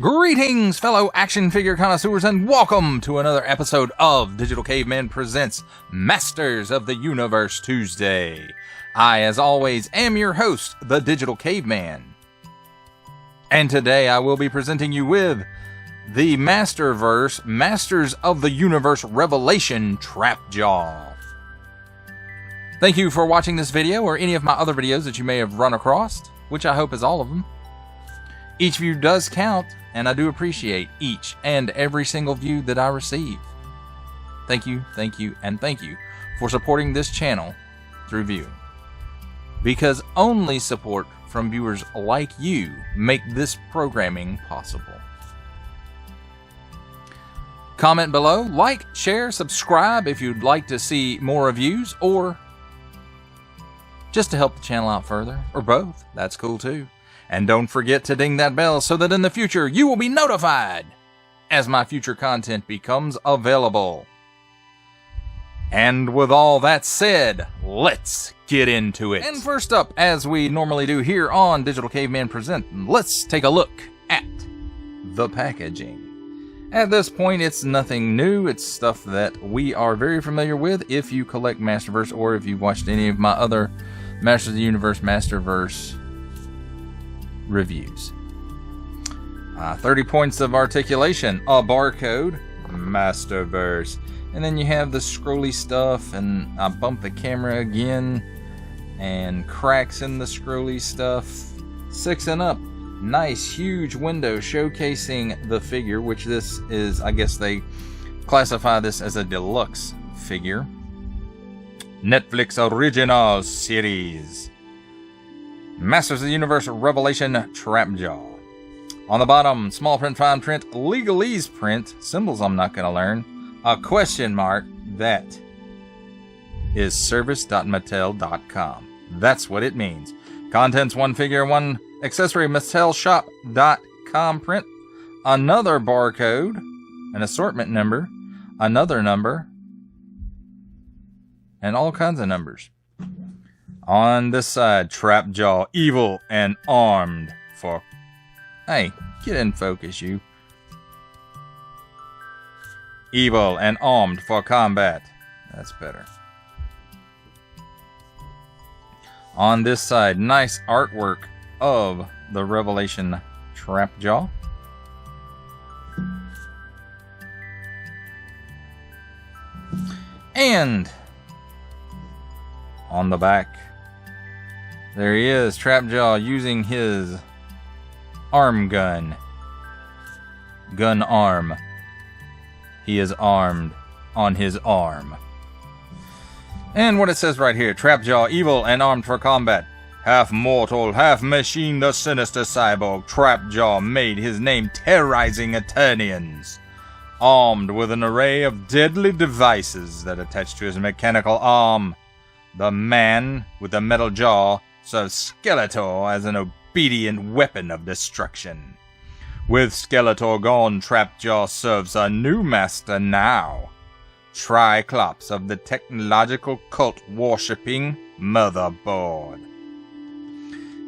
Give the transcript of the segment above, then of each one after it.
Greetings, fellow action figure connoisseurs, and welcome to another episode of Digital Caveman Presents Masters of the Universe Tuesday. I, as always, am your host, the Digital Caveman. And today I will be presenting you with the Masterverse Masters of the Universe Revelation Trapjaw. Thank you for watching this video or any of my other videos that you may have run across, which I hope is all of them. Each view does count, and I do appreciate each and every single view that I receive. Thank you, and thank you for supporting this channel through viewing. Because only support from viewers like you make this programming possible. Comment below, like, share, subscribe if you'd like to see more reviews, or just to help the channel out further, or both. That's cool too. And don't forget to ding that bell so that in the future you will be notified as my future content becomes available. And with all that said, let's get into it. And first up, as we normally do here on Digital Caveman Present, let's take a look at the packaging. At this point, it's nothing new. It's stuff that we are very familiar with if you collect Masterverse or if you've watched any of my other Masters of the Universe, Masterverse reviews. 30 points of articulation, a barcode, Masterverse, and then you have the scrolly stuff, and I bumped the camera again, and cracks in the scrolly stuff. 6 and up, nice huge window showcasing the figure, which this is, I guess they classify this as a deluxe figure. Netflix original series. Masters of the Universe Revelation Trapjaw. On the bottom, small print, fine print, legalese print, symbols I'm not going to learn, a question mark, that is service.mattel.com. That's what it means. Contents, 1 figure, 1 accessory, mattelshop.com print, another barcode, an assortment number, another number, and all kinds of numbers. On this side, Trapjaw, evil and armed for... Hey, get in focus, you. Evil and armed for combat. That's better. On this side, nice artwork of the Revelation Trapjaw. And on the back, there he is, Trapjaw, using his arm gun. Gun arm. He is armed on his arm. And what it says right here, Trapjaw, evil and armed for combat. Half mortal, half machine, the sinister cyborg, Trapjaw made his name terrorizing Eternians. Armed with an array of deadly devices that attach to his mechanical arm. The man with the metal jaw serves Skeletor as an obedient weapon of destruction. With Skeletor gone, Trapjaw serves a new master now. Triclops of the technological cult worshipping motherboard.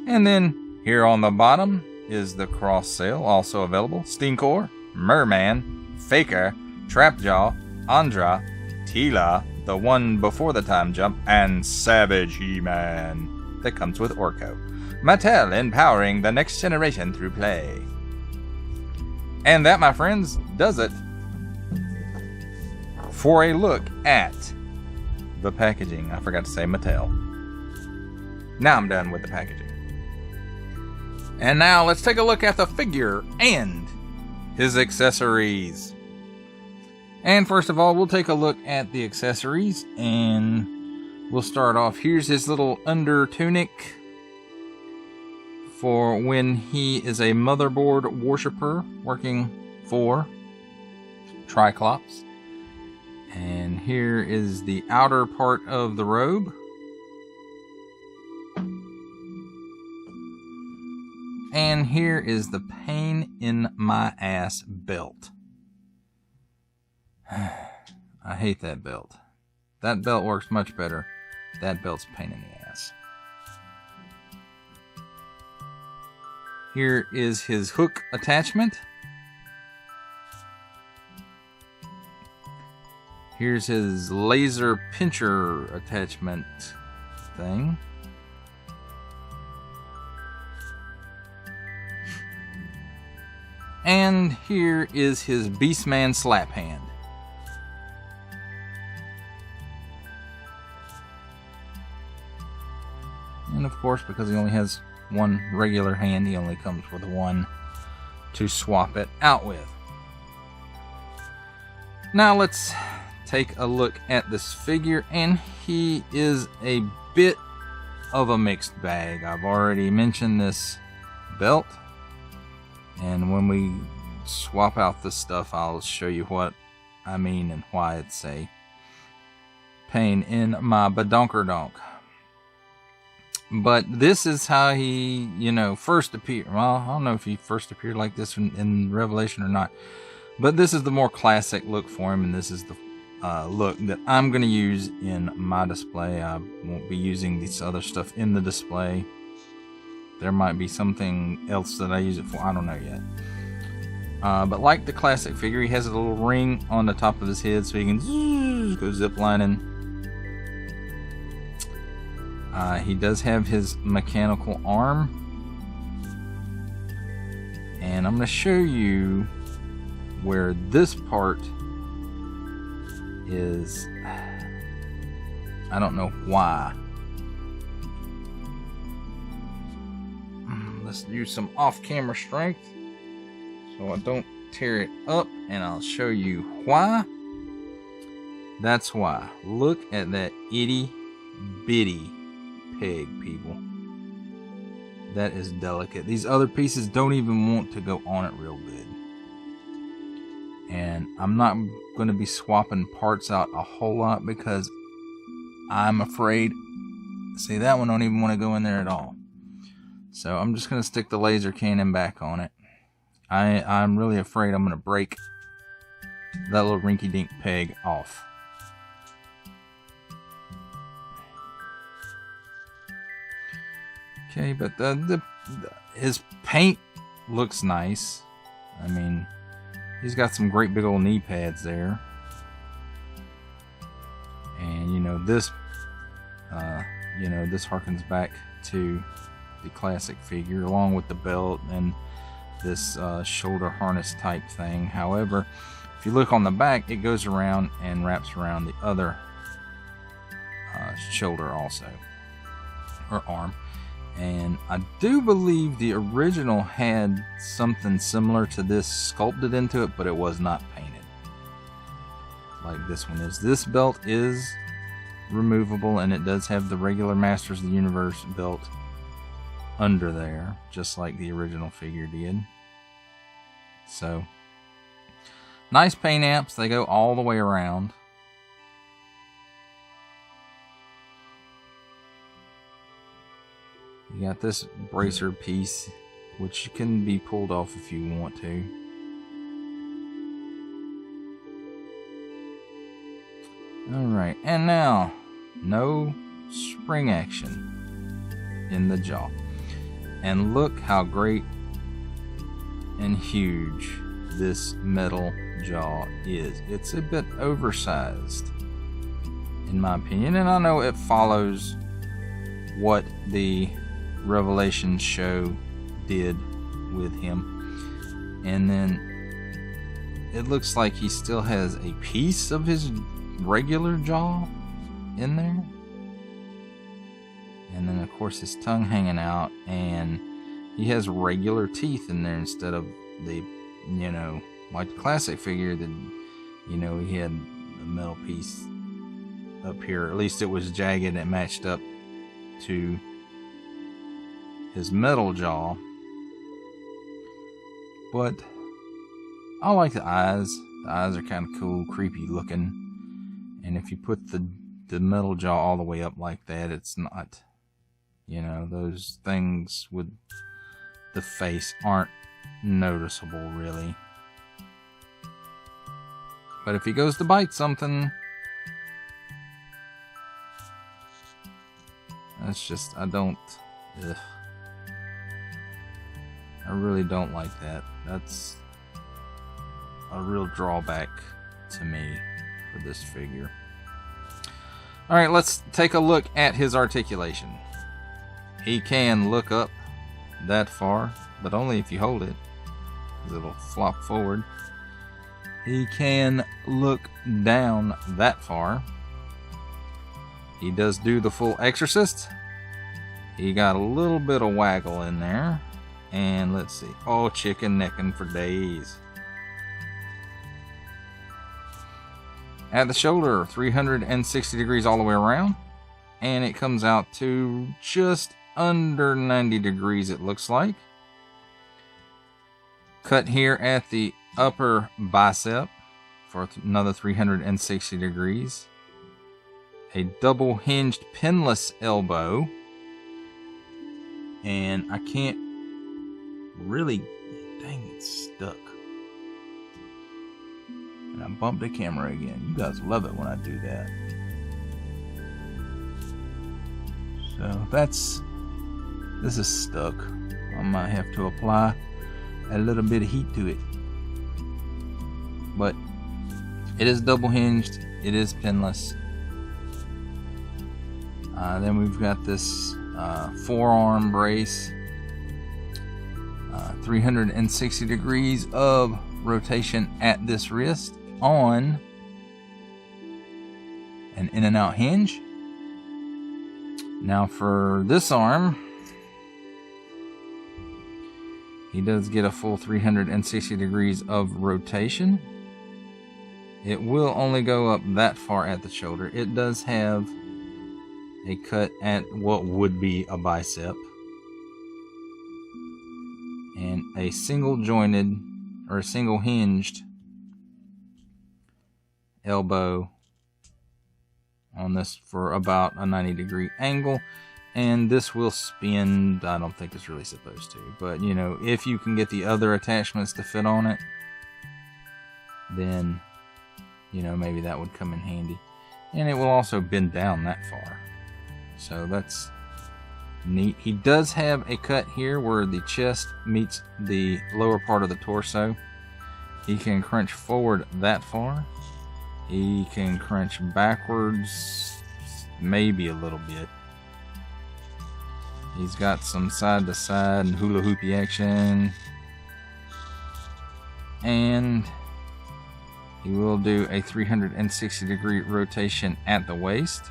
And then here on the bottom is the cross sale, also available. Stinkor, Merman, Faker, Trapjaw, Andra, Tila, the one before the time jump, and Savage He-Man. That comes with Orko. Mattel empowering the next generation through play. And that, my friends, does it for a look at the packaging. I forgot to say Mattel. Now I'm done with the packaging. And now let's take a look at the figure and his accessories. And first of all, we'll take a look at the accessories, and we'll start off. Here's his little under tunic for when he is a motherboard worshiper working for Triclops. And here is the outer part of the robe. And here is the pain in my ass belt. I hate that belt. That belt works much better. That belt's a pain in the ass. Here is his hook attachment. Here's his laser pincher attachment thing. And here is his Beastman slap hand. And of course, because he only has one regular hand, he only comes with one to swap it out with. Now let's take a look at this figure, and he is a bit of a mixed bag. I've already mentioned this belt, and when we swap out this stuff, I'll show you what I mean and why it's a pain in my badonkerdonk. But this is how he, first appeared. Well, I don't know if he first appeared like this in Revelation or not. But this is the more classic look for him, and this is the look that I'm going to use in my display. I won't be using this other stuff in the display. There might be something else that I use it for. I don't know yet. But like the classic figure, he has a little ring on the top of his head so he can go ziplining. He does have his mechanical arm, and I'm going to show you where this part is. I don't know why. Let's use some off-camera strength so I don't tear it up, and I'll show you why. That's why. Look at that itty bitty peg, people. That is delicate. These other pieces don't even want to go on it real good. And I'm not going to be swapping parts out a whole lot because I'm afraid, see, that one don't even want to go in there at all. So I'm just going to stick the laser cannon back on it. I'm really afraid I'm going to break that little rinky-dink peg off. Okay, but his paint looks nice. I mean, he's got some great big old knee pads there. And this harkens back to the classic figure, along with the belt and this shoulder harness type thing. However, if you look on the back, it goes around and wraps around the other shoulder also, or arm. And I do believe the original had something similar to this sculpted into it, but it was not painted like this one is. This belt is removable, and it does have the regular Masters of the Universe belt under there, just like the original figure did. So, nice paint apps. They go all the way around. You got this bracer piece, which can be pulled off if you want to. Alright, and now, no spring action in the jaw. And look how great and huge this metal jaw is. It's a bit oversized, in my opinion, and I know it follows what the Revelation show did with him. And then it looks like he still has a piece of his regular jaw in there, and then of course his tongue hanging out, and he has regular teeth in there instead of the like the classic figure that he had a metal piece up here. At least it was jagged and it matched up to his metal jaw. But I like the eyes. The eyes are kind of cool, creepy looking. And if you put the metal jaw all the way up like that, it's not, those things with the face aren't noticeable really. But if he goes to bite something, that's just, I really don't like that. That's a real drawback to me. for this figure. Alright, let's take a look at his articulation. He can look up that far, but only if you hold it, because it'll flop forward. He can look down that far. He does do the full exorcist. He got a little bit of waggle in there. And let's see. Oh, chicken necking for days. At the shoulder, 360 degrees all the way around. And it comes out to just under 90 degrees, it looks like. Cut here at the upper bicep for another 360 degrees. A double hinged pinless elbow. And I can't really, dang, it's stuck. And I bumped the camera again. You guys love it when I do that. So this is stuck. I might have to apply a little bit of heat to it. But it is double hinged. It is pinless. Then we've got this forearm brace. 360 degrees of rotation at this wrist on an in and out hinge. Now for this arm, he does get a full 360 degrees of rotation. It will only go up that far at the shoulder. It does have a cut at what would be a bicep. And a single jointed or a single hinged elbow on this for about a 90 degree angle. And this will spin. I don't think it's really supposed to, but you know, if you can get the other attachments to fit on it, then you know, maybe that would come in handy. And it will also bend down that far, so that's neat. He does have a cut here where the chest meets the lower part of the torso. He can crunch forward that far. He can crunch backwards maybe a little bit. He's got some side to side and hula hoopy action. And he will do a 360 degree rotation at the waist.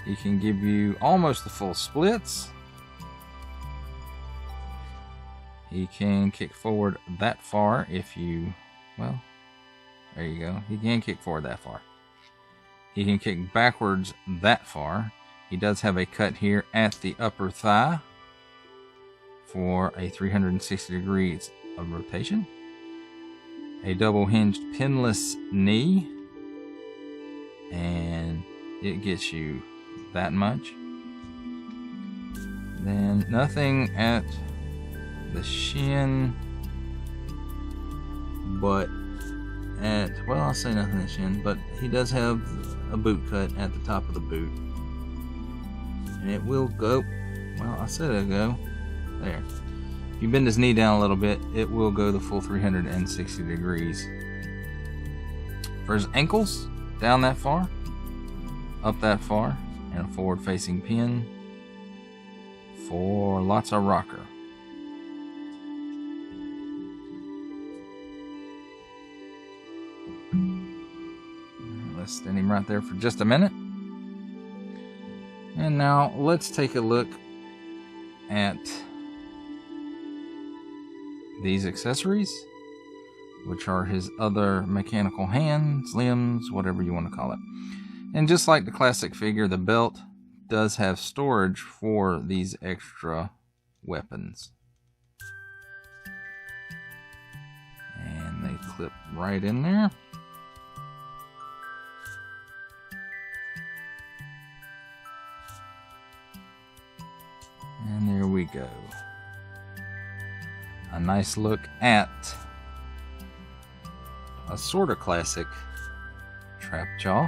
He can give you almost the full splits. He can kick forward that far if you, well, there you go. He can kick forward that far. He can kick backwards that far. He does have a cut here at the upper thigh for a 360 degrees of rotation. A double hinged pinless knee. And it gets you that much. Then nothing at the shin, but at, well, I'll say nothing at the shin, but he does have a boot cut at the top of the boot. And it will go, well, I said it'll go there. If you bend his knee down a little bit, it will go the full 360 degrees. For his ankles, down that far, up that far, and a forward facing pin for lots of rocker. Let's stand him right there for just a minute. And now let's take a look at these accessories, which are his other mechanical hands, limbs, whatever you want to call it. And just like the classic figure, the belt does have storage for these extra weapons. And they clip right in there. And there we go. A nice look at a sort of classic trap jaw.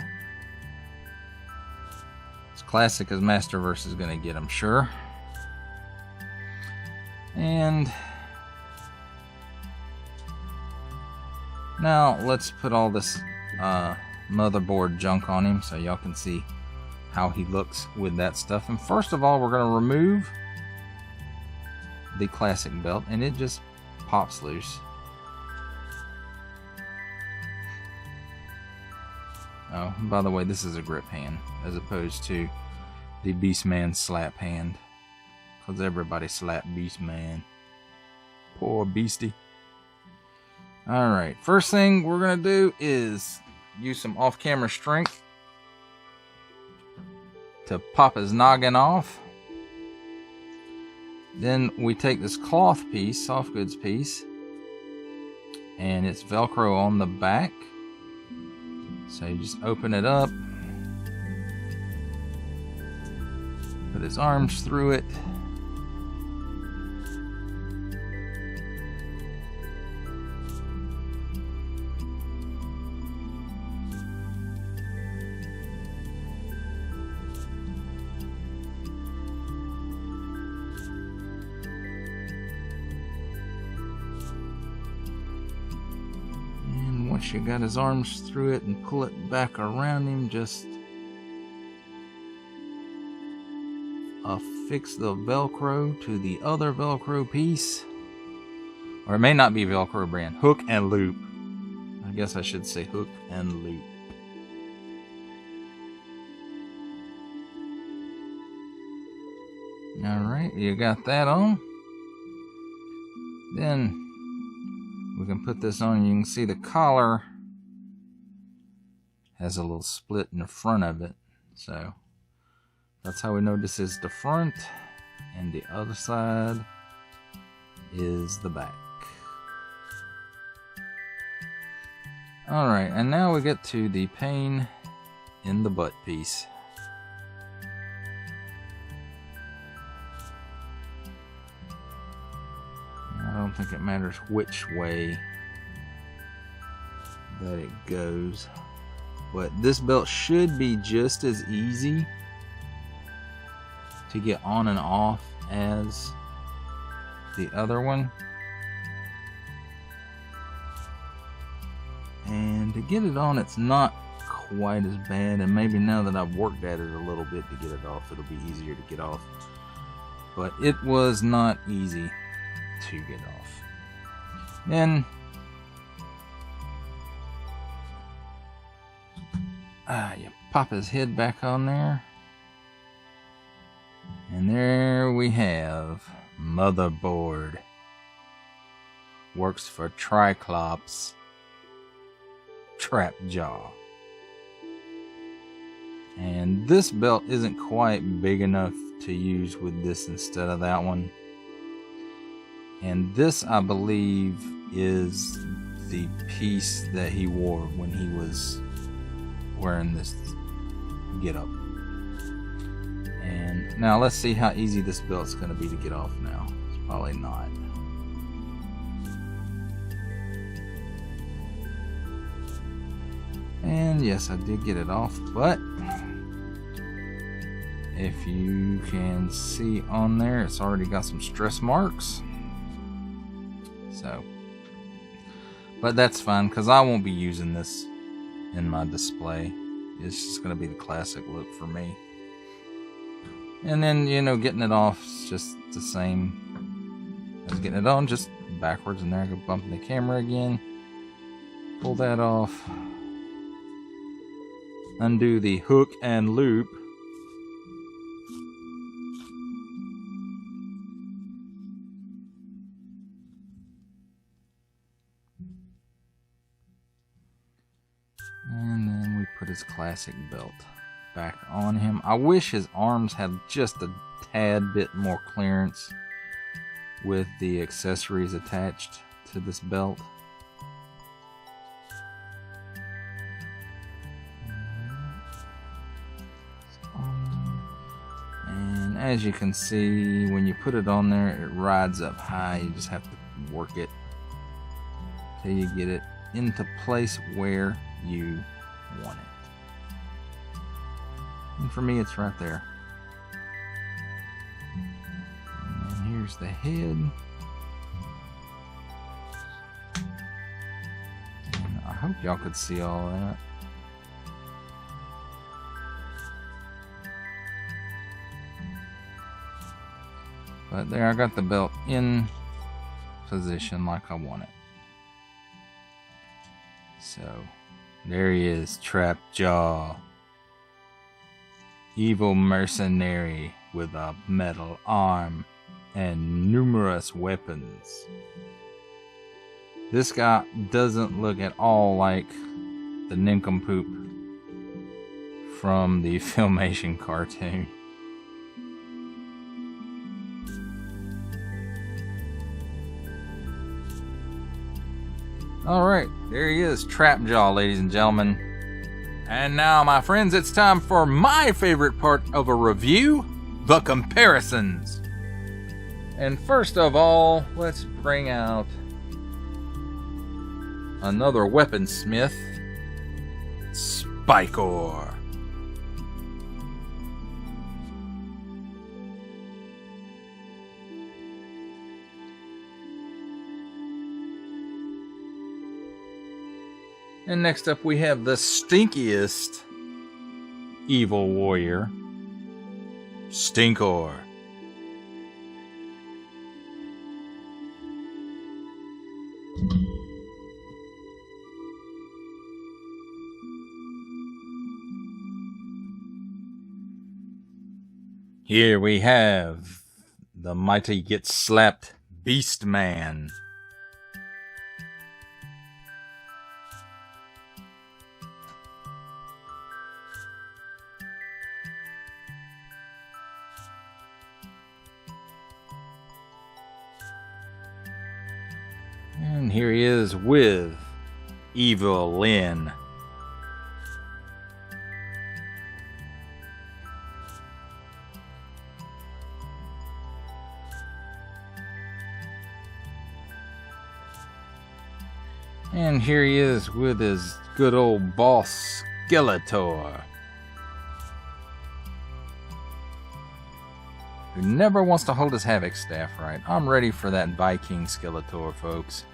As classic as Masterverse is going to get, I'm sure. Now let's put all this motherboard junk on him so y'all can see how he looks with that stuff. And first of all, we're going to remove the classic belt, and it just pops loose. Oh, by the way, this is a grip hand as opposed to the Beastman slap hand, because everybody slapped Beastman. Poor beastie. Alright, first thing we're going to do is use some off-camera strength to pop his noggin off. Then we take this cloth piece, soft goods piece, and it's Velcro on the back. So you just open it up, put his arms through it. Once you got his arms through it and pull it back around him, just affix the Velcro to the other Velcro piece. Or it may not be Velcro brand. Hook and loop. I guess I should say hook and loop. Alright, you got that on. Then we can put this on. You can see the collar has a little split in the front of it. So that's how we know this is the front, and the other side is the back. Alright, and now we get to the pain in the butt piece. I don't think it matters which way that it goes, but this belt should be just as easy to get on and off as the other one. And to get it on, it's not quite as bad, and maybe now that I've worked at it a little bit to get it off, it'll be easier to get off. But it was not easy to get off. Then you pop his head back on there, and there we have motherboard. Works for Triclops Trapjaw. And this belt isn't quite big enough to use with this instead of that one. And this, I believe, is the piece that he wore when he was wearing this getup. And now let's see how easy this belt's going to be to get off now. It's probably not. And yes, I did get it off, but if you can see on there, it's already got some stress marks. So, but that's fine, because I won't be using this in my display. It's just going to be the classic look for me. And then, you know, getting it off is just the same as getting it on, just backwards. And there I go, bumping the camera again. Pull that off. Undo the hook and loop. And then we put his classic belt back on him. I wish his arms had just a tad bit more clearance with the accessories attached to this belt. And as you can see, when you put it on there, it rides up high. You just have to work it till you get it into place where you want it. And for me, it's right there. And here's the head. And Hope y'all could see all that. But there, I got the belt in position like I want it. So, there he is, Trapjaw. Evil mercenary with a metal arm and numerous weapons. This guy doesn't look at all like the nincompoop from the Filmation cartoon. Alright, there he is, Trapjaw, ladies and gentlemen. And now, my friends, it's time for my favorite part of a review, the comparisons. And first of all, let's bring out another weaponsmith, Spikor. And next up we have the stinkiest evil warrior, Stinkor. Here we have the mighty get slapped Beast Man. And here he is with Evil Lyn. And here he is with his good old boss, Skeletor, who never wants to hold his Havoc staff right. I'm ready for that Viking Skeletor, folks.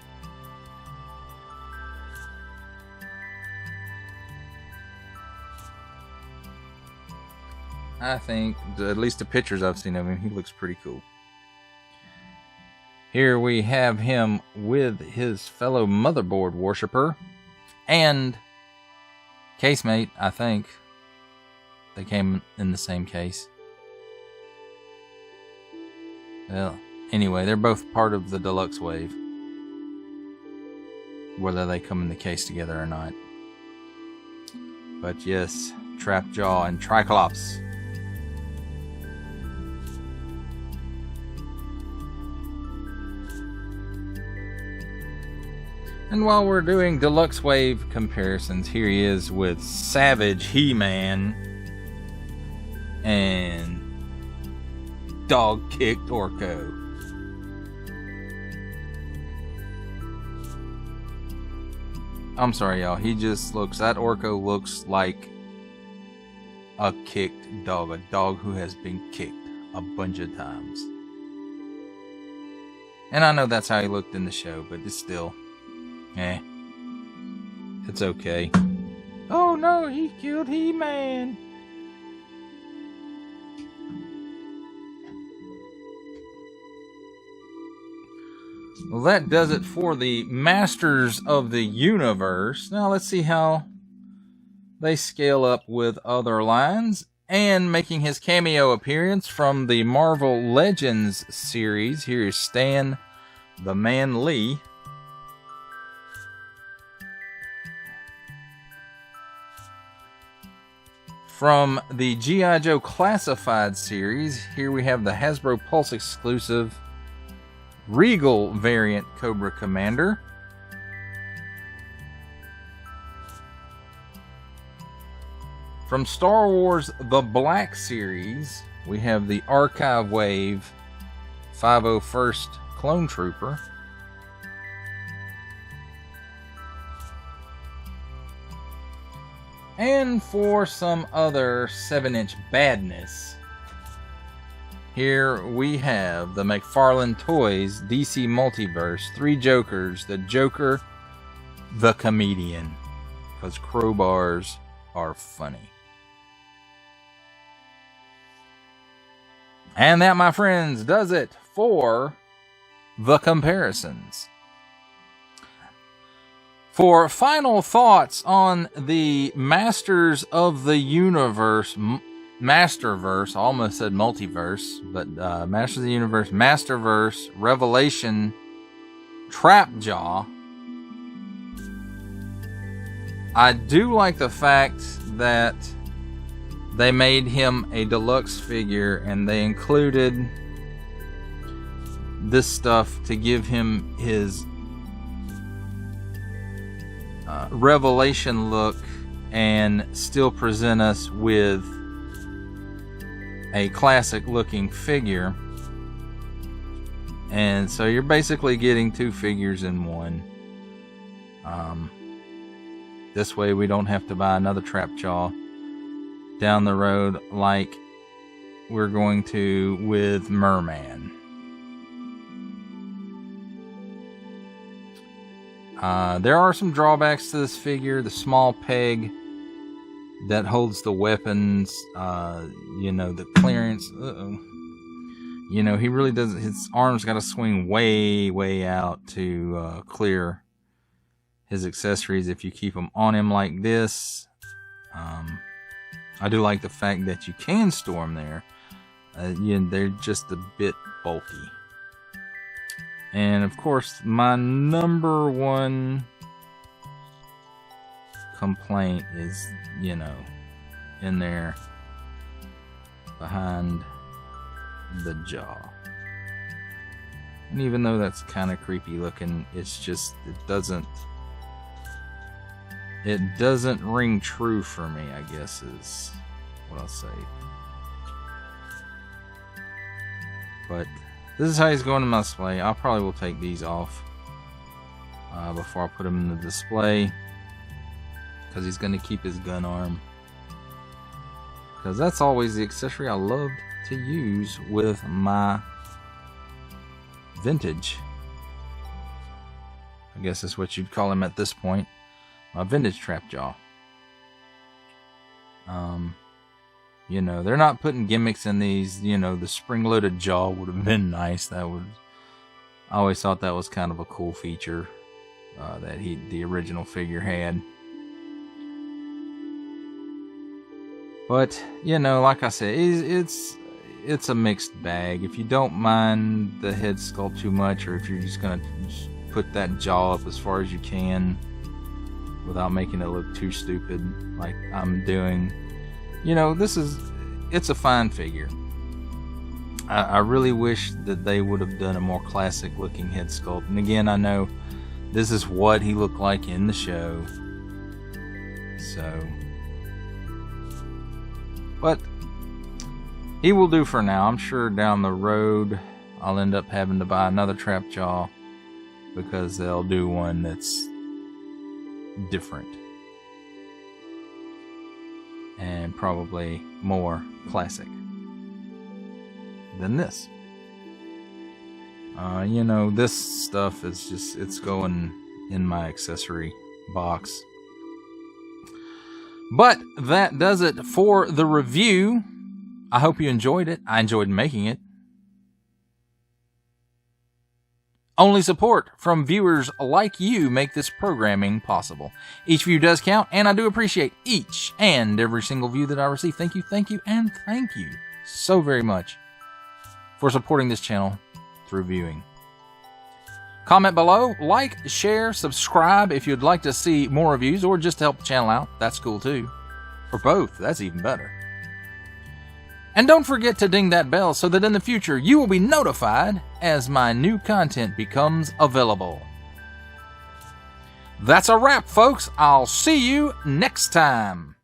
I think, at least the pictures I've seen of him, he looks pretty cool. Here we have him with his fellow motherboard worshiper and casemate, I think. They came in the same case. Well, anyway, they're both part of the Deluxe wave, whether they come in the case together or not. But yes, Trapjaw and Triclops. And while we're doing Deluxe Wave comparisons, here he is with Savage He-Man and Dog-Kicked Orko. I'm sorry, y'all. He just looks, that Orko looks like a kicked dog. A dog who has been kicked a bunch of times. And I know that's how he looked in the show, but it's still... it's okay. Oh no, he killed He-Man. Well, that does it for the Masters of the Universe. Now let's see how they scale up with other lines. And making his cameo appearance from the Marvel Legends series, here is Stan the Man Lee. From the G.I. Joe Classified series, here we have the Hasbro Pulse exclusive Regal variant Cobra Commander. From Star Wars The Black series, we have the Archive Wave 501st Clone Trooper. And for some other 7-inch badness, here we have the McFarlane Toys DC Multiverse 3 Jokers, the Joker, the Comedian. because crowbars are funny. And that, my friends, does it for the comparisons. For final thoughts on the Masters of the Universe, Masterverse, I almost said multiverse, but Masters of the Universe, Masterverse, Revelation, Trapjaw. I do like the fact that they made him a deluxe figure and they included this stuff to give him his Revelation look and still present us with a classic looking figure. And so you're basically getting two figures in one. This way we don't have to buy another Trapjaw down the road like we're going to with Merman. There are some drawbacks to this figure. The small peg that holds the weapons, the clearance. He really doesn't. His arm's got to swing way out to clear his accessories if you keep them on him like this. I do like the fact that you can store them there. They're just a bit bulky. And of course, my number one complaint is, in there behind the jaw. And even though that's kind of creepy looking, it's just, it doesn't ring true for me, I guess is what I'll say. But this is how he's going in my display. I probably will take these off before I put him in the display, because he's going to keep his gun arm, because that's always the accessory I loved to use with my vintage, I guess that's what you'd call him at this point, my vintage Trapjaw. They're not putting gimmicks in these. The spring-loaded jaw would have been nice. I always thought that was kind of a cool feature that the original figure had. But like I said, it's a mixed bag. If you don't mind the head sculpt too much, or if you're just gonna put that jaw up as far as you can without making it look too stupid, like I'm doing. It's a fine figure. I really wish that they would have done a more classic looking head sculpt. And again, I know this is what he looked like in the show. But he will do for now. I'm sure down the road I'll end up having to buy another Trapjaw, because they'll do one that's different and probably more classic than this. This stuff is just, it's going in my accessory box. But that does it for the review. I hope you enjoyed it. I enjoyed making it. Only support from viewers like you make this programming possible. Each view does count, and I do appreciate each and every single view that I receive. Thank you, and thank you so very much for supporting this channel through viewing. Comment below, like, share, subscribe if you'd like to see more reviews, or just to help the channel out. That's cool too. Or both, that's even better. And don't forget to ding that bell so that in the future you will be notified as my new content becomes available. That's a wrap, folks. I'll see you next time.